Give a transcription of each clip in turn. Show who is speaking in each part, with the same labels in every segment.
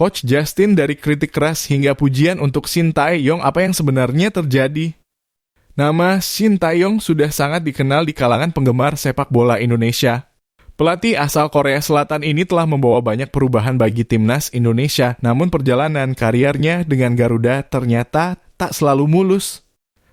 Speaker 1: Coach Justin dari kritik keras hingga pujian untuk Shin Tae-yong, apa yang sebenarnya terjadi? Nama Shin Tae-yong sudah sangat dikenal di kalangan penggemar sepak bola Indonesia. Pelatih asal Korea Selatan ini telah membawa banyak perubahan bagi timnas Indonesia, namun perjalanan karirnya dengan Garuda ternyata tak selalu mulus.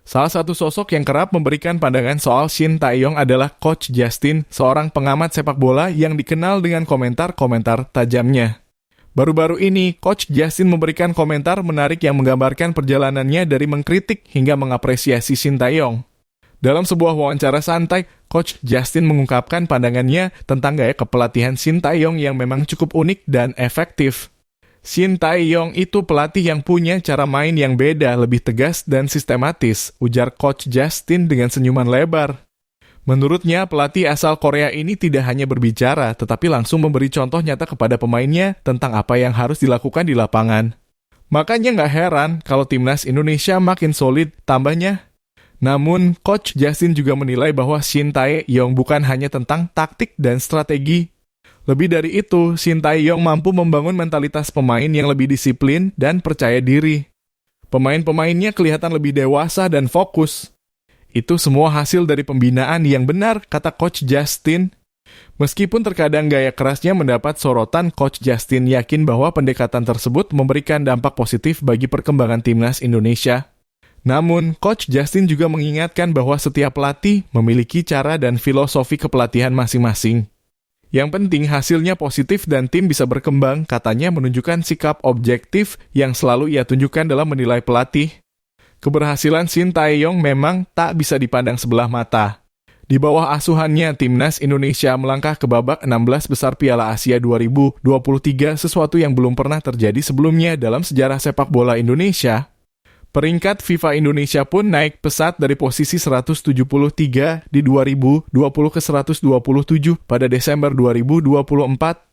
Speaker 1: Salah satu sosok yang kerap memberikan pandangan soal Shin Tae-yong adalah Coach Justin, seorang pengamat sepak bola yang dikenal dengan komentar-komentar tajamnya. Baru-baru ini, Coach Justin memberikan komentar menarik yang menggambarkan perjalanannya dari mengkritik hingga mengapresiasi Shin Tae-yong. Dalam sebuah wawancara santai, Coach Justin mengungkapkan pandangannya tentang gaya kepelatihan Shin Tae-yong yang memang cukup unik dan efektif. Shin Tae-yong itu pelatih yang punya cara main yang beda, lebih tegas dan sistematis, ujar Coach Justin dengan senyuman lebar. Menurutnya, pelatih asal Korea ini tidak hanya berbicara, tetapi langsung memberi contoh nyata kepada pemainnya tentang apa yang harus dilakukan di lapangan. Makanya nggak heran kalau timnas Indonesia makin solid, tambahnya. Namun, Coach Justin juga menilai bahwa Shin Tae-yong bukan hanya tentang taktik dan strategi. Lebih dari itu, Shin Tae-yong mampu membangun mentalitas pemain yang lebih disiplin dan percaya diri. Pemain-pemainnya kelihatan lebih dewasa dan fokus. Itu semua hasil dari pembinaan yang benar, kata Coach Justin. Meskipun terkadang gaya kerasnya mendapat sorotan, Coach Justin yakin bahwa pendekatan tersebut memberikan dampak positif bagi perkembangan timnas Indonesia. Namun, Coach Justin juga mengingatkan bahwa setiap pelatih memiliki cara dan filosofi kepelatihan masing-masing. Yang penting hasilnya positif dan tim bisa berkembang, katanya menunjukkan sikap objektif yang selalu ia tunjukkan dalam menilai pelatih. Keberhasilan Shin Tae-yong memang tak bisa dipandang sebelah mata. Di bawah asuhannya, timnas Indonesia melangkah ke babak 16 besar Piala Asia 2023, sesuatu yang belum pernah terjadi sebelumnya dalam sejarah sepak bola Indonesia. Peringkat FIFA Indonesia pun naik pesat dari posisi 173 di 2020 ke 127 pada Desember 2024.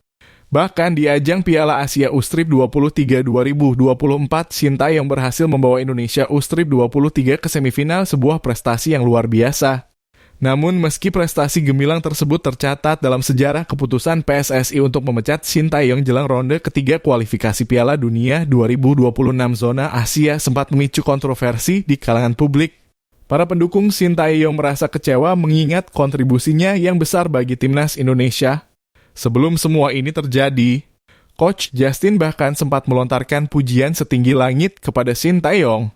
Speaker 1: Bahkan di ajang Piala Asia U-Strip 23 2024, Shin Tae-yong berhasil membawa Indonesia U-Strip 23 ke semifinal, sebuah prestasi yang luar biasa. Namun meski prestasi gemilang tersebut tercatat dalam sejarah, keputusan PSSI untuk memecat Shin Tae-yong jelang ronde ketiga kualifikasi Piala Dunia 2026 zona Asia sempat memicu kontroversi di kalangan publik. Para pendukung Shin Tae-yong merasa kecewa mengingat kontribusinya yang besar bagi timnas Indonesia. Sebelum semua ini terjadi, Coach Justin bahkan sempat melontarkan pujian setinggi langit kepada Shin Tae-yong.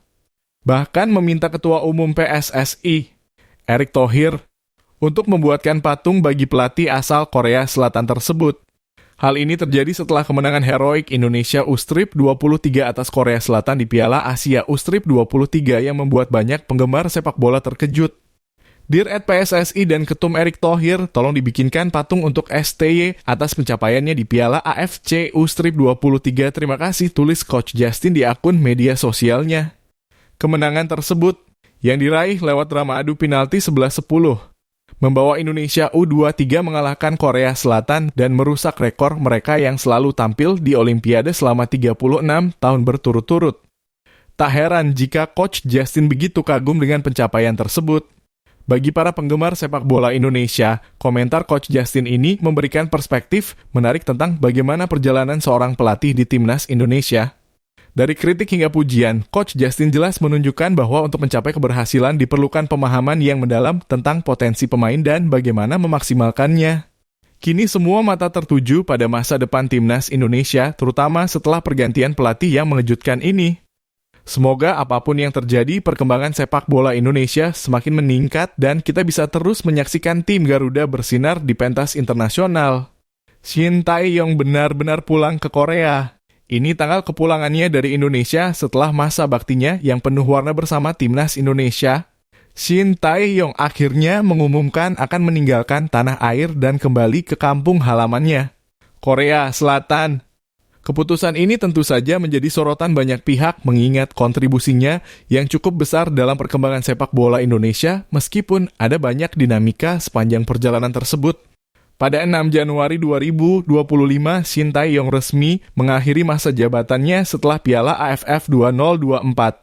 Speaker 1: Bahkan meminta Ketua Umum PSSI, Erick Thohir, untuk membuatkan patung bagi pelatih asal Korea Selatan tersebut. Hal ini terjadi setelah kemenangan heroik Indonesia U-Strip 23 atas Korea Selatan di Piala Asia U-Strip 23 yang membuat banyak penggemar sepak bola terkejut. Dear @PSSI dan Ketum Erick Thohir, tolong dibikinkan patung untuk STY atas pencapaiannya di Piala AFC U-Strip 23. Terima kasih, tulis Coach Justin di akun media sosialnya. Kemenangan tersebut yang diraih lewat drama adu penalti 11-10 membawa Indonesia U23 mengalahkan Korea Selatan dan merusak rekor mereka yang selalu tampil di Olimpiade selama 36 tahun berturut-turut. Tak heran jika Coach Justin begitu kagum dengan pencapaian tersebut. Bagi para penggemar sepak bola Indonesia, komentar Coach Justin ini memberikan perspektif menarik tentang bagaimana perjalanan seorang pelatih di timnas Indonesia. Dari kritik hingga pujian, Coach Justin jelas menunjukkan bahwa untuk mencapai keberhasilan diperlukan pemahaman yang mendalam tentang potensi pemain dan bagaimana memaksimalkannya. Kini semua mata tertuju pada masa depan timnas Indonesia, terutama setelah pergantian pelatih yang mengejutkan ini. Semoga apapun yang terjadi, perkembangan sepak bola Indonesia semakin meningkat dan kita bisa terus menyaksikan tim Garuda bersinar di pentas internasional. Shin Tae-yong benar-benar pulang ke Korea. Ini tanggal kepulangannya dari Indonesia setelah masa baktinya yang penuh warna bersama timnas Indonesia. Shin Tae-yong akhirnya mengumumkan akan meninggalkan tanah air dan kembali ke kampung halamannya, Korea Selatan. Keputusan ini tentu saja menjadi sorotan banyak pihak mengingat kontribusinya yang cukup besar dalam perkembangan sepak bola Indonesia meskipun ada banyak dinamika sepanjang perjalanan tersebut. Pada 6 Januari 2025, Shin Tae-yong resmi mengakhiri masa jabatannya setelah Piala AFF 2024.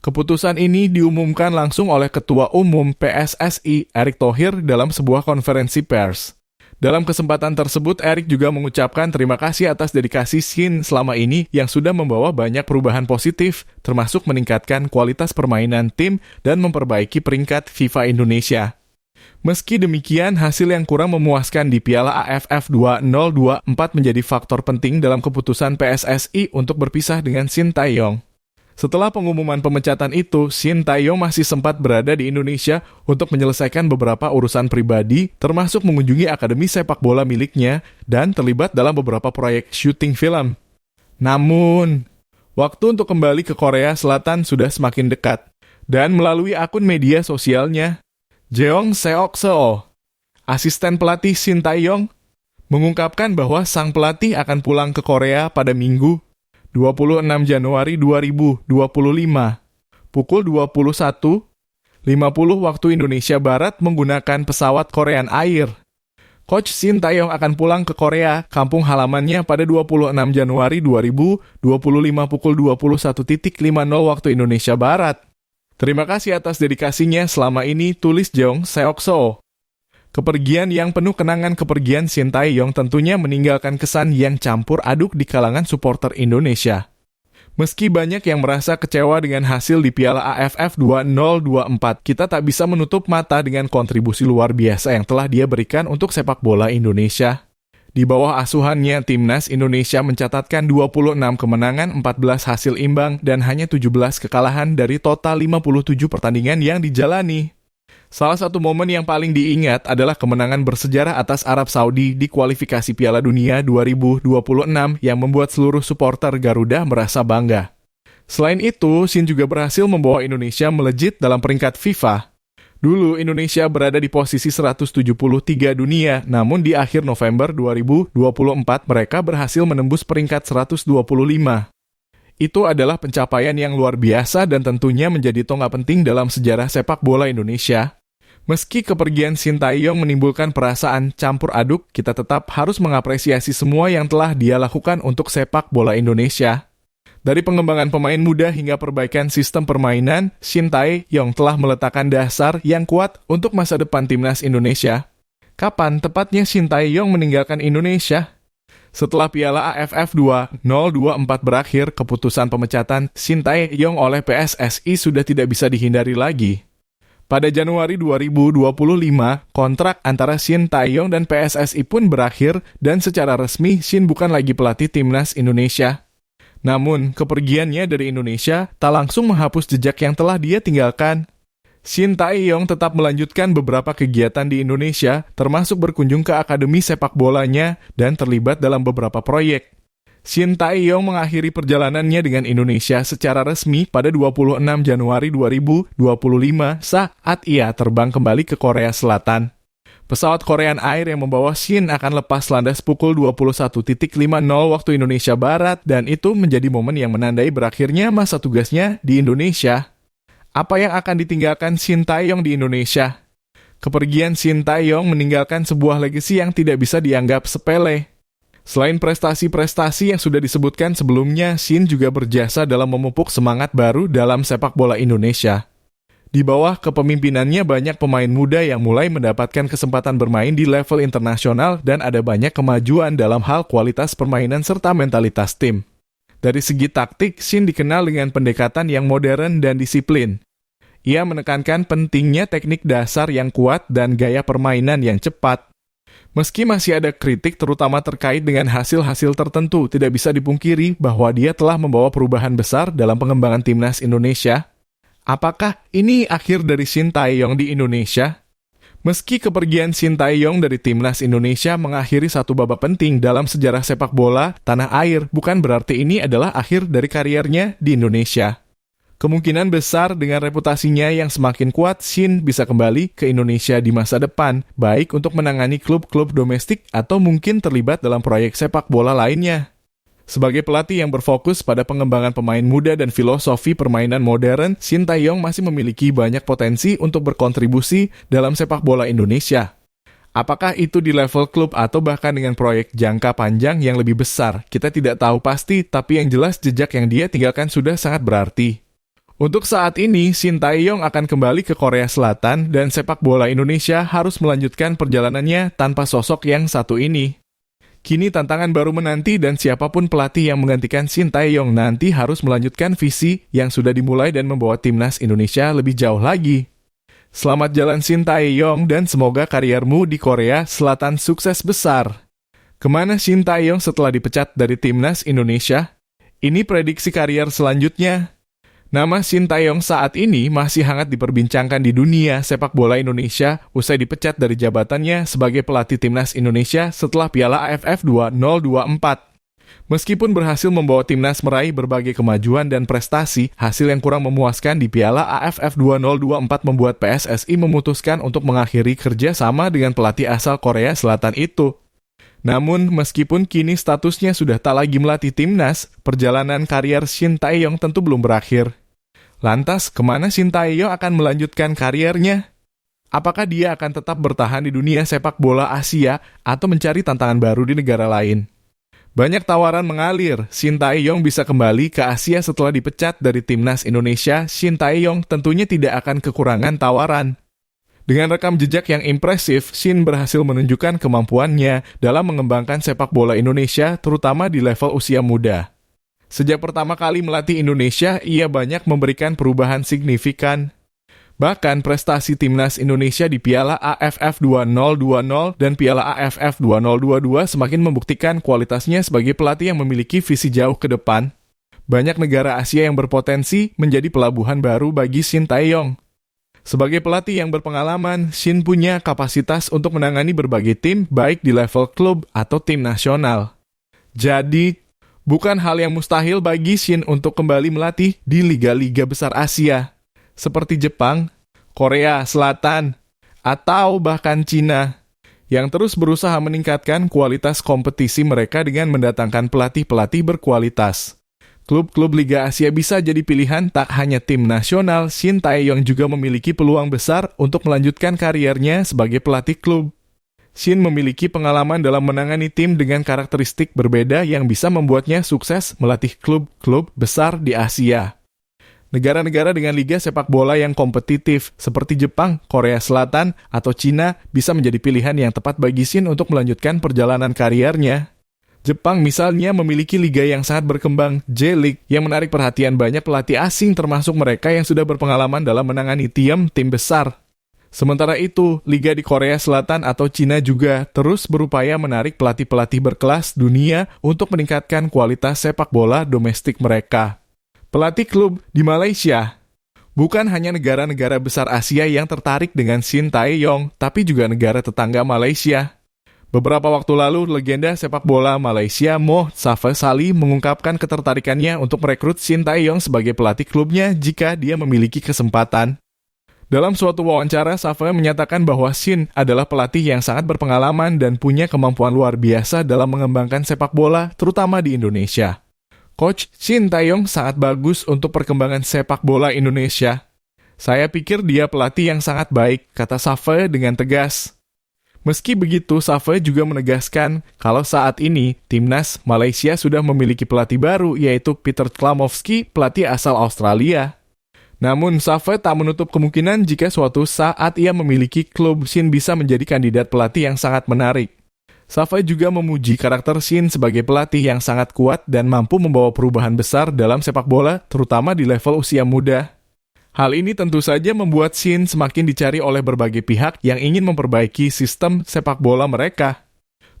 Speaker 1: Keputusan ini diumumkan langsung oleh Ketua Umum PSSI Erick Thohir dalam sebuah konferensi pers. Dalam kesempatan tersebut, Eric juga mengucapkan terima kasih atas dedikasi Shin selama ini yang sudah membawa banyak perubahan positif, termasuk meningkatkan kualitas permainan tim dan memperbaiki peringkat FIFA Indonesia. Meski demikian, hasil yang kurang memuaskan di Piala AFF 2024 menjadi faktor penting dalam keputusan PSSI untuk berpisah dengan Shin Tae-yong. Setelah pengumuman pemecatan itu, Shin Tae-yong masih sempat berada di Indonesia untuk menyelesaikan beberapa urusan pribadi, termasuk mengunjungi akademi sepak bola miliknya dan terlibat dalam beberapa proyek syuting film. Namun, waktu untuk kembali ke Korea Selatan sudah semakin dekat. Dan melalui akun media sosialnya, Jeong Seok-seo, asisten pelatih Shin Tae-yong, mengungkapkan bahwa sang pelatih akan pulang ke Korea pada Minggu, 26 Januari 2025, pukul 21.50 waktu Indonesia Barat menggunakan pesawat Korean Air. Coach Shin Tae-yong akan pulang ke Korea, kampung halamannya pada 26 Januari 2025 pukul 21.50 waktu Indonesia Barat. Terima kasih atas dedikasinya selama ini, tulis Jeong Seok-seo. Kepergian yang penuh kenangan kepergian Shin Tae-yong tentunya meninggalkan kesan yang campur aduk di kalangan supporter Indonesia. Meski banyak yang merasa kecewa dengan hasil di Piala AFF 2024, kita tak bisa menutup mata dengan kontribusi luar biasa yang telah dia berikan untuk sepak bola Indonesia. Di bawah asuhannya, Timnas Indonesia mencatatkan 26 kemenangan, 14 hasil imbang, dan hanya 17 kekalahan dari total 57 pertandingan yang dijalani. Salah satu momen yang paling diingat adalah kemenangan bersejarah atas Arab Saudi di kualifikasi Piala Dunia 2026 yang membuat seluruh supporter Garuda merasa bangga. Selain itu, Shin juga berhasil membawa Indonesia melejit dalam peringkat FIFA. Dulu Indonesia berada di posisi 173 dunia, namun di akhir November 2024 mereka berhasil menembus peringkat 125. Itu adalah pencapaian yang luar biasa dan tentunya menjadi tonggak penting dalam sejarah sepak bola Indonesia. Meski kepergian Shin Tae-yong menimbulkan perasaan campur aduk, kita tetap harus mengapresiasi semua yang telah dia lakukan untuk sepak bola Indonesia. Dari pengembangan pemain muda hingga perbaikan sistem permainan, Shin Tae-yong telah meletakkan dasar yang kuat untuk masa depan Timnas Indonesia. Kapan tepatnya Shin Tae-yong meninggalkan Indonesia? Setelah Piala AFF 2024 berakhir, keputusan pemecatan Shin Tae-yong oleh PSSI sudah tidak bisa dihindari lagi. Pada Januari 2025, kontrak antara Shin Tae-yong dan PSSI pun berakhir dan secara resmi Shin bukan lagi pelatih Timnas Indonesia. Namun, kepergiannya dari Indonesia tak langsung menghapus jejak yang telah dia tinggalkan. Shin Tae-yong tetap melanjutkan beberapa kegiatan di Indonesia, termasuk berkunjung ke akademi sepak bolanya dan terlibat dalam beberapa proyek. Shin Tae-yong mengakhiri perjalanannya dengan Indonesia secara resmi pada 26 Januari 2025 saat ia terbang kembali ke Korea Selatan. Pesawat Korean Air yang membawa Shin akan lepas landas pukul 21.50 waktu Indonesia Barat dan itu menjadi momen yang menandai berakhirnya masa tugasnya di Indonesia. Apa yang akan ditinggalkan Shin Tae-yong di Indonesia? Kepergian Shin Tae-yong meninggalkan sebuah legasi yang tidak bisa dianggap sepele. Selain prestasi-prestasi yang sudah disebutkan sebelumnya, Shin juga berjasa dalam memupuk semangat baru dalam sepak bola Indonesia. Di bawah kepemimpinannya banyak pemain muda yang mulai mendapatkan kesempatan bermain di level internasional dan ada banyak kemajuan dalam hal kualitas permainan serta mentalitas tim. Dari segi taktik, Shin dikenal dengan pendekatan yang modern dan disiplin. Ia menekankan pentingnya teknik dasar yang kuat dan gaya permainan yang cepat. Meski masih ada kritik terutama terkait dengan hasil-hasil tertentu, tidak bisa dipungkiri bahwa dia telah membawa perubahan besar dalam pengembangan Timnas Indonesia. Apakah ini akhir dari Shin Tae-yong di Indonesia? Meski kepergian Shin Tae-yong dari Timnas Indonesia mengakhiri satu babak penting dalam sejarah sepak bola tanah air, bukan berarti ini adalah akhir dari kariernya di Indonesia. Kemungkinan besar dengan reputasinya yang semakin kuat, Shin bisa kembali ke Indonesia di masa depan, baik untuk menangani klub-klub domestik atau mungkin terlibat dalam proyek sepak bola lainnya. Sebagai pelatih yang berfokus pada pengembangan pemain muda dan filosofi permainan modern, Shin Tae-yong masih memiliki banyak potensi untuk berkontribusi dalam sepak bola Indonesia. Apakah itu di level klub atau bahkan dengan proyek jangka panjang yang lebih besar? Kita tidak tahu pasti, tapi yang jelas jejak yang dia tinggalkan sudah sangat berarti. Untuk saat ini, Shin Tae-yong akan kembali ke Korea Selatan dan sepak bola Indonesia harus melanjutkan perjalanannya tanpa sosok yang satu ini. Kini tantangan baru menanti dan siapapun pelatih yang menggantikan Shin Tae-yong nanti harus melanjutkan visi yang sudah dimulai dan membawa timnas Indonesia lebih jauh lagi. Selamat jalan Shin Tae-yong dan semoga kariermu di Korea Selatan sukses besar. Kemana Shin Tae-yong setelah dipecat dari timnas Indonesia? Ini prediksi karier selanjutnya. Nama Shin Tae-yong saat ini masih hangat diperbincangkan di dunia sepak bola Indonesia usai dipecat dari jabatannya sebagai pelatih timnas Indonesia setelah Piala AFF 2024. Meskipun berhasil membawa timnas meraih berbagai kemajuan dan prestasi, hasil yang kurang memuaskan di Piala AFF 2024 membuat PSSI memutuskan untuk mengakhiri kerja sama dengan pelatih asal Korea Selatan itu. Namun, meskipun kini statusnya sudah tak lagi melatih timnas, perjalanan karier Shin Tae-yong tentu belum berakhir. Lantas, kemana Shin Tae-yong akan melanjutkan kariernya? Apakah dia akan tetap bertahan di dunia sepak bola Asia atau mencari tantangan baru di negara lain? Banyak tawaran mengalir, Shin Tae-yong bisa kembali ke Asia setelah dipecat dari timnas Indonesia. Shin Tae-yong tentunya tidak akan kekurangan tawaran. Dengan rekam jejak yang impresif, Shin berhasil menunjukkan kemampuannya dalam mengembangkan sepak bola Indonesia, terutama di level usia muda. Sejak pertama kali melatih Indonesia, ia banyak memberikan perubahan signifikan. Bahkan prestasi timnas Indonesia di Piala AFF 2020 dan Piala AFF 2022 semakin membuktikan kualitasnya sebagai pelatih yang memiliki visi jauh ke depan. Banyak negara Asia yang berpotensi menjadi pelabuhan baru bagi Shin Tae-yong. Sebagai pelatih yang berpengalaman, Shin punya kapasitas untuk menangani berbagai tim baik di level klub atau tim nasional. Jadi, bukan hal yang mustahil bagi Shin untuk kembali melatih di liga-liga besar Asia, seperti Jepang, Korea Selatan, atau bahkan Cina, yang terus berusaha meningkatkan kualitas kompetisi mereka dengan mendatangkan pelatih-pelatih berkualitas. Klub-klub Liga Asia bisa jadi pilihan tak hanya tim nasional. Shin Tae-yong juga memiliki peluang besar untuk melanjutkan kariernya sebagai pelatih klub. Shin memiliki pengalaman dalam menangani tim dengan karakteristik berbeda yang bisa membuatnya sukses melatih klub-klub besar di Asia. Negara-negara dengan liga sepak bola yang kompetitif seperti Jepang, Korea Selatan, atau Cina bisa menjadi pilihan yang tepat bagi Shin untuk melanjutkan perjalanan kariernya. Jepang misalnya memiliki liga yang sangat berkembang, J-League, yang menarik perhatian banyak pelatih asing termasuk mereka yang sudah berpengalaman dalam menangani tim besar. Sementara itu, liga di Korea Selatan atau Cina juga terus berupaya menarik pelatih-pelatih berkelas dunia untuk meningkatkan kualitas sepak bola domestik mereka. Pelatih klub di Malaysia. Bukan hanya negara-negara besar Asia yang tertarik dengan Shin Tae-yong, tapi juga negara tetangga Malaysia. Beberapa waktu lalu, legenda sepak bola Malaysia Moh Safasali mengungkapkan ketertarikannya untuk merekrut Shin Tae-yong sebagai pelatih klubnya jika dia memiliki kesempatan. Dalam suatu wawancara, Safa menyatakan bahwa Shin adalah pelatih yang sangat berpengalaman dan punya kemampuan luar biasa dalam mengembangkan sepak bola, terutama di Indonesia. Coach Shin Tae-yong sangat bagus untuk perkembangan sepak bola Indonesia. Saya pikir dia pelatih yang sangat baik, kata Safa dengan tegas. Meski begitu, Safa juga menegaskan kalau saat ini timnas Malaysia sudah memiliki pelatih baru, yaitu Peter Klamovski, pelatih asal Australia. Namun, Safa tak menutup kemungkinan jika suatu saat ia memiliki klub, Shin bisa menjadi kandidat pelatih yang sangat menarik. Safa juga memuji karakter Shin sebagai pelatih yang sangat kuat dan mampu membawa perubahan besar dalam sepak bola, terutama di level usia muda. Hal ini tentu saja membuat Shin semakin dicari oleh berbagai pihak yang ingin memperbaiki sistem sepak bola mereka.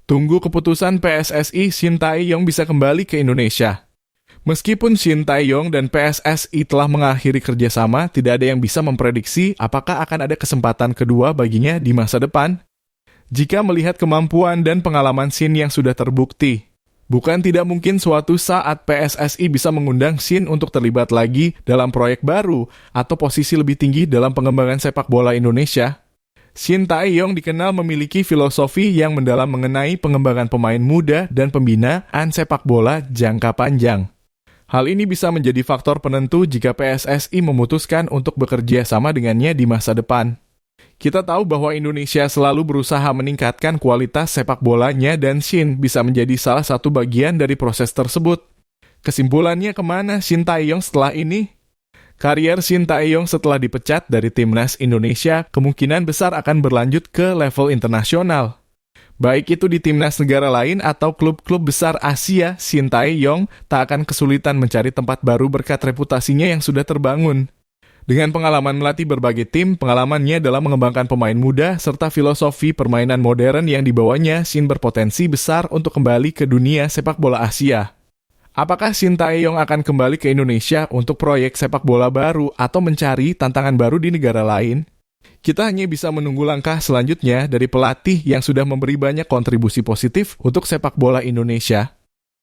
Speaker 1: Tunggu keputusan PSSI, Shin Tae-yong bisa kembali ke Indonesia. Meskipun Shin Tae-yong dan PSSI telah mengakhiri kerjasama, tidak ada yang bisa memprediksi apakah akan ada kesempatan kedua baginya di masa depan. Jika melihat kemampuan dan pengalaman Shin yang sudah terbukti, bukan tidak mungkin suatu saat PSSI bisa mengundang Shin untuk terlibat lagi dalam proyek baru atau posisi lebih tinggi dalam pengembangan sepak bola Indonesia. Shin Tae-yong dikenal memiliki filosofi yang mendalam mengenai pengembangan pemain muda dan pembinaan sepak bola jangka panjang. Hal ini bisa menjadi faktor penentu jika PSSI memutuskan untuk bekerja sama dengannya di masa depan. Kita tahu bahwa Indonesia selalu berusaha meningkatkan kualitas sepak bolanya dan Shin bisa menjadi salah satu bagian dari proses tersebut. Kesimpulannya kemana Shin Tae-yong setelah ini? Karier Shin Tae-yong setelah dipecat dari timnas Indonesia kemungkinan besar akan berlanjut ke level internasional. Baik itu di timnas negara lain atau klub-klub besar Asia, Shin Tae-yong tak akan kesulitan mencari tempat baru berkat reputasinya yang sudah terbangun. Dengan pengalaman melatih berbagai tim, pengalamannya dalam mengembangkan pemain muda, serta filosofi permainan modern yang dibawanya, Shin berpotensi besar untuk kembali ke dunia sepak bola Asia. Apakah Shin Tae-yong akan kembali ke Indonesia untuk proyek sepak bola baru atau mencari tantangan baru di negara lain? Kita hanya bisa menunggu langkah selanjutnya dari pelatih yang sudah memberi banyak kontribusi positif untuk sepak bola Indonesia.